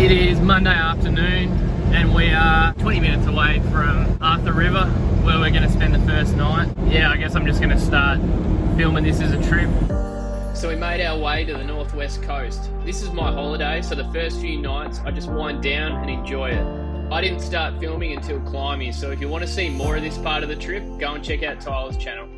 It is Monday afternoon and we are 20 minutes away from Arthur River where we're going to spend the first night. Yeah, I guess I'm just going to start filming this as a trip. So we made our way to the northwest coast. This is my holiday, so the first few nights I just wind down and enjoy it. I didn't start filming until CLIMIES, so if you want to see more of this part of the trip, go and check out Tyler's channel.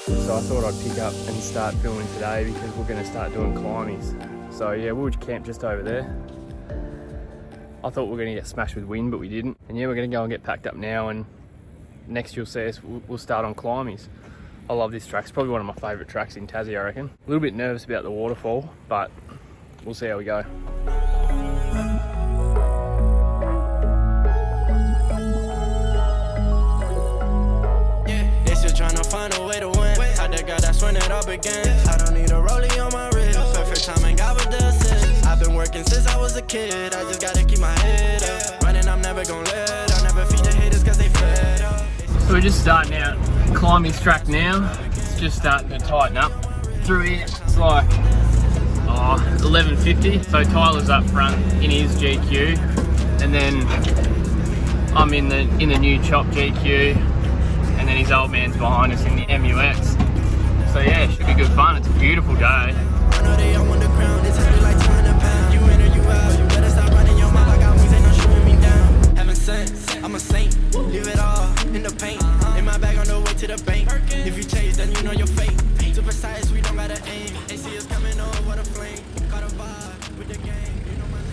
So I thought I'd pick up and start filming today because we're going to start doing CLIMIES. So yeah, we'll camp just over there. I thought we were going to get smashed with wind, but we didn't. And yeah, we're going to go and get packed up now, and next you'll see us, we'll start on CLIMIES. I love this track. It's probably one of my favourite tracks in Tassie, I reckon. A little bit nervous about the waterfall, but we'll see how we go. Trying to find a way to win. I the guy that's when it all began. I don't need a rollie on my wrist. Perfect timing, God with the assist. I've been working since I was a kid. I just gotta keep my head up. Running, I'm never gonna let. I'll never feed the haters cause they fed up. So we're just starting out CLIMIES track now. It's just starting to tighten up through here. It's like 11:50. So Tyler's up front in his GQ, and then I'm in the new chop GQ. And then his old man's behind us in the MUX. So yeah, it should be good fun. It's a beautiful day. I know they all on the ground, it's heavy like 200 pounds. You in or you out, you better stop running your mouth. I got wings, ain't no shooting me down. Heaven sent, I'm a saint. Leave it all in the paint. In my bag on the way to the bank. If you chase, then you know your fate. Too precise, we don't gotta aim. AC is coming over, what a flame. Got a vibe with the game, you know my name.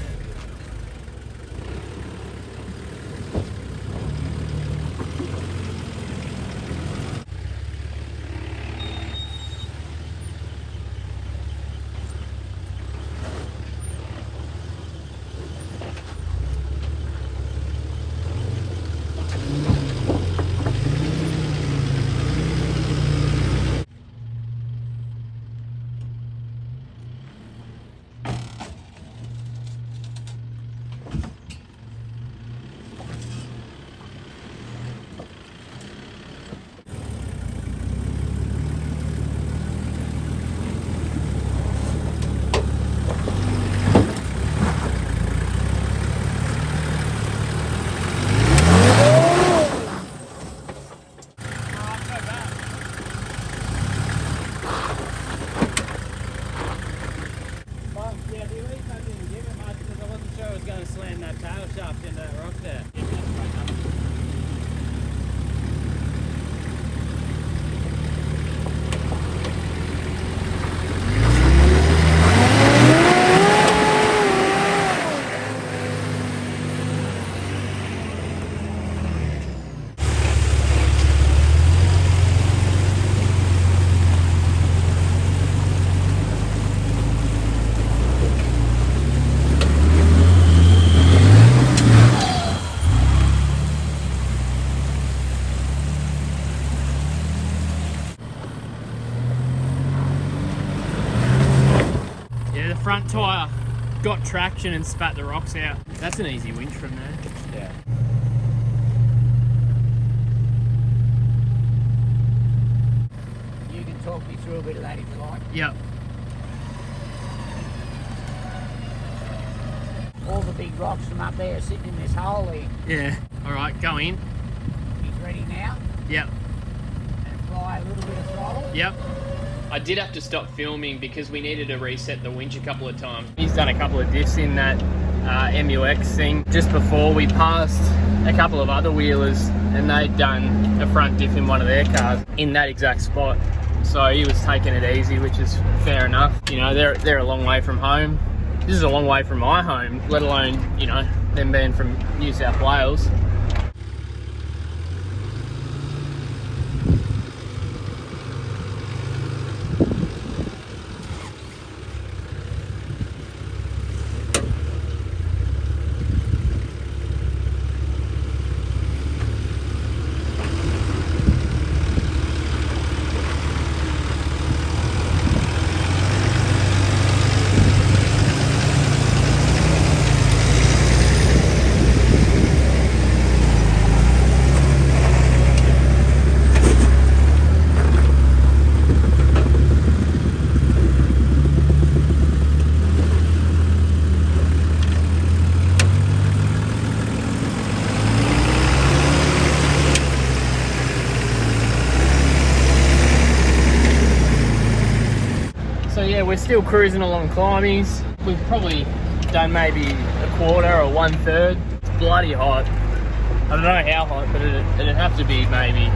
Front tyre got traction and spat the rocks out. That's an easy winch from there. Yeah. You can talk me through a bit of that if you like. Yep. All the big rocks from up there are sitting in this hole there. Yeah. Alright, go in. He's ready now. Yep. And apply a little bit of throttle. Yep. I did have to stop filming because we needed to reset the winch a couple of times. He's done a couple of diffs in that MUX thing just before we passed a couple of other wheelers, and they'd done a front diff in one of their cars in that exact spot. So he was taking it easy, which is fair enough. You know, they're a long way from home. This is a long way from my home, let alone, you know, them being from New South Wales. So yeah, we're still cruising along Climies. We've probably done maybe a quarter or 1/3. It's bloody hot. I don't know how hot, but it'd have to be maybe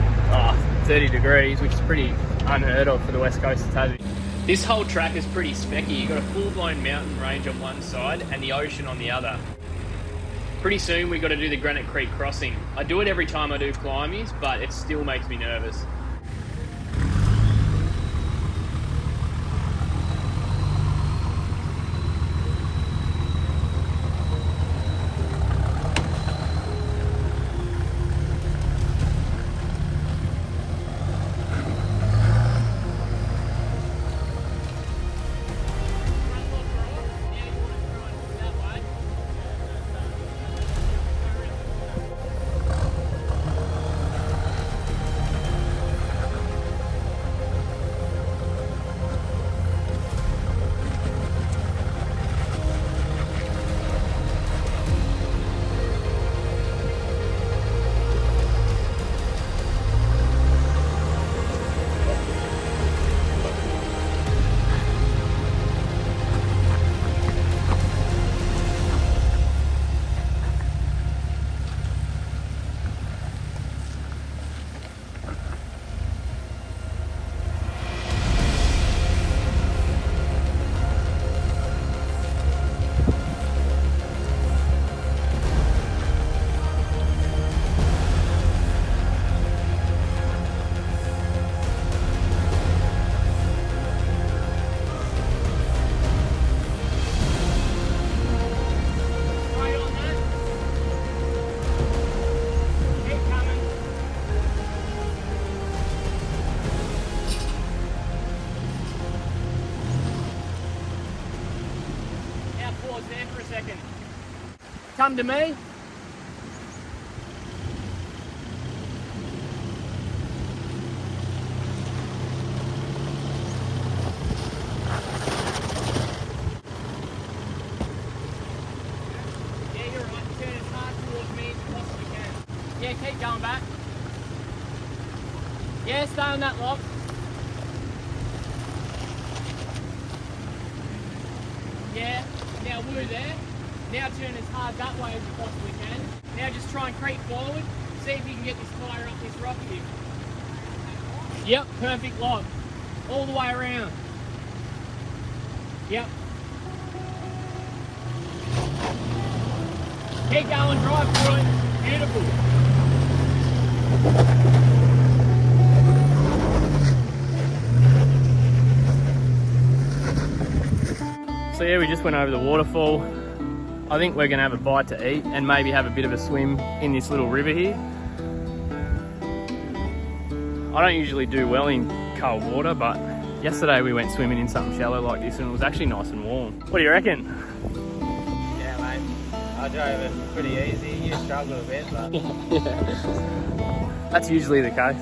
30 degrees, which is pretty unheard of for the west coast of Tassie. This whole track is pretty specky. You've got a full-blown mountain range on one side and the ocean on the other. Pretty soon we've got to do the Granite Creek crossing. I do it every time I do Climies, but it still makes me nervous. There for a second. Come to me. Yeah, you're right. Turn as hard towards me as you possibly can. Yeah, keep going back. Yeah, stay on that lock. Yeah. Now woo there. Now turn as hard that way as you possibly can. Now just try and creep forward. See if you can get this tyre up this rock here. Yep, perfect lock. All the way around. Yep. Keep going, drive through it. Beautiful. So yeah, we just went over the waterfall. I think we're gonna have a bite to eat and maybe have a bit of a swim in this little river here. I don't usually do well in cold water, but yesterday we went swimming in something shallow like this and it was actually nice and warm. What do you reckon? Yeah, mate. I drove it pretty easy. You struggled a bit, but... Yeah. That's usually the case.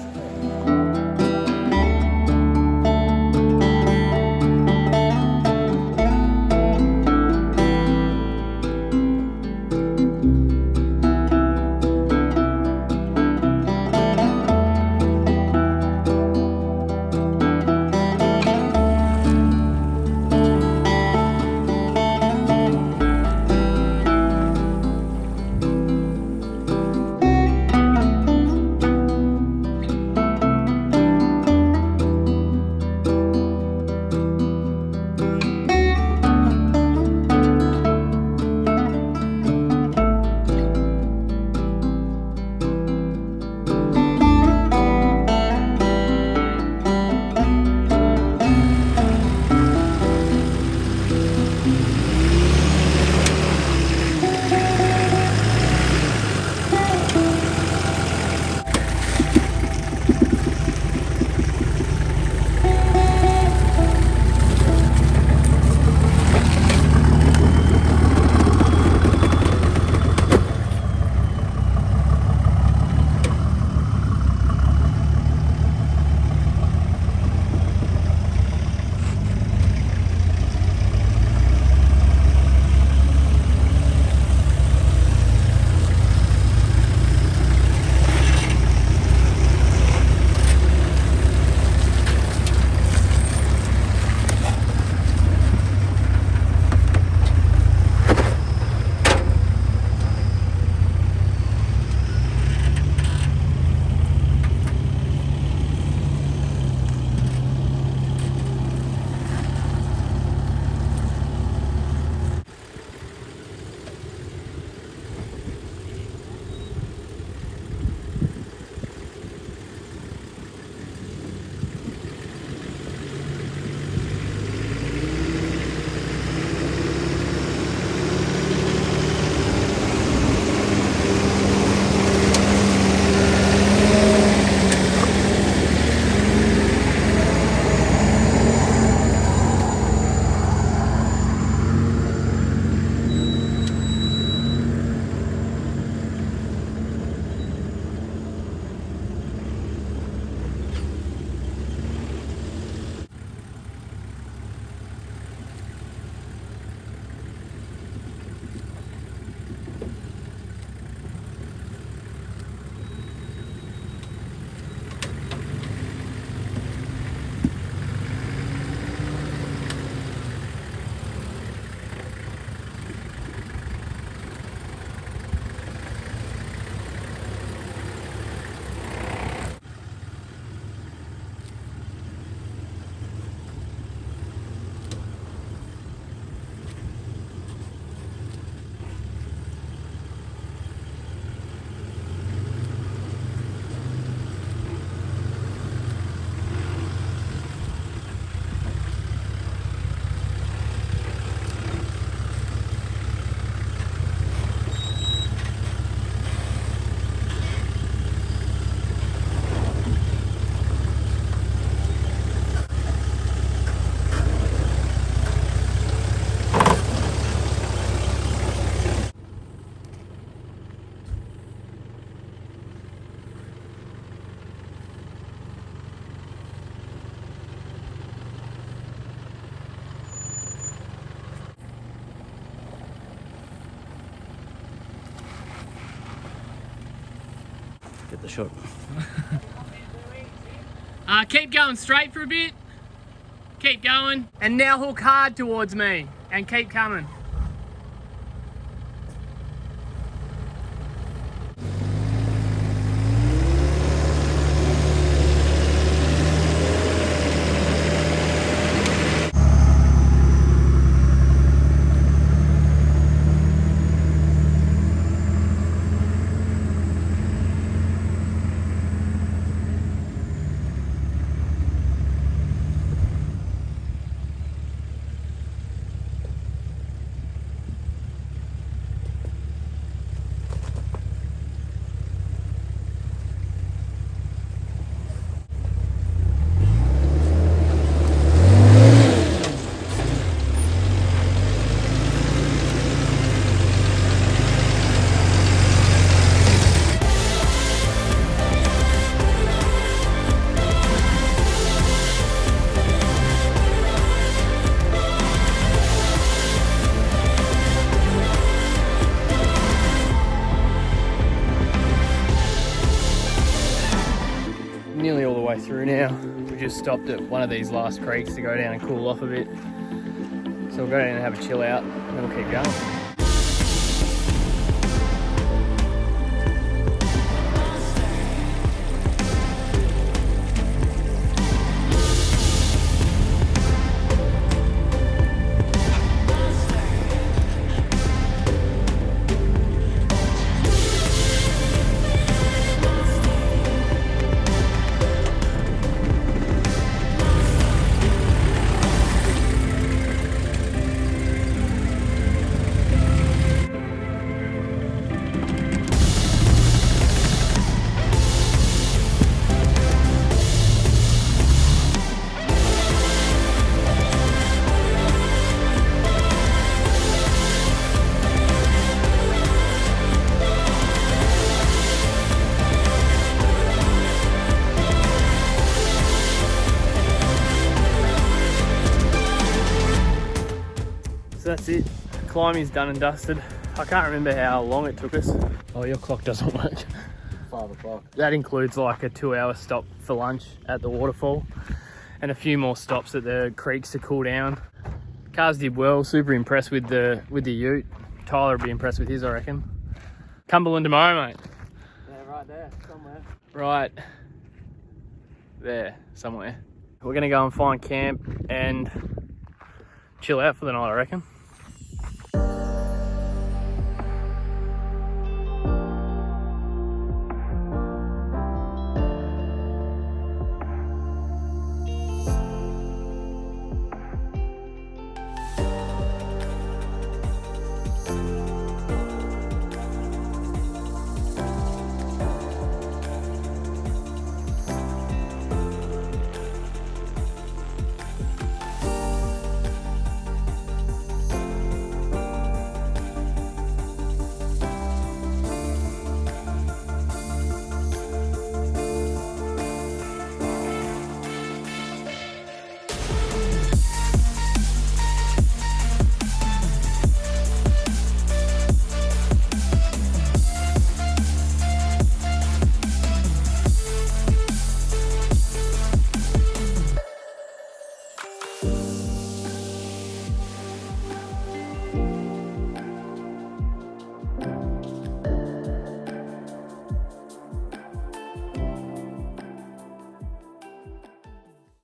Get the shot. Keep going straight for a bit. Keep going. And now hook hard towards me and keep coming. Nearly all the way through now. We just stopped at one of these last creeks to go down and cool off a bit. So we'll go down and have a chill out and then we'll keep going. So that's it. Climbing's done and dusted. I can't remember how long it took us. Oh, your clock doesn't work. 5 o'clock. That includes like a 2-hour stop for lunch at the waterfall and a few more stops at the creeks to cool down. Cars did well. Super impressed with the ute. Tyler will be impressed with his, I reckon. Cumberland tomorrow, mate. Yeah, right there, somewhere. Right there, somewhere. We're gonna go and find camp and chill out for the night, I reckon.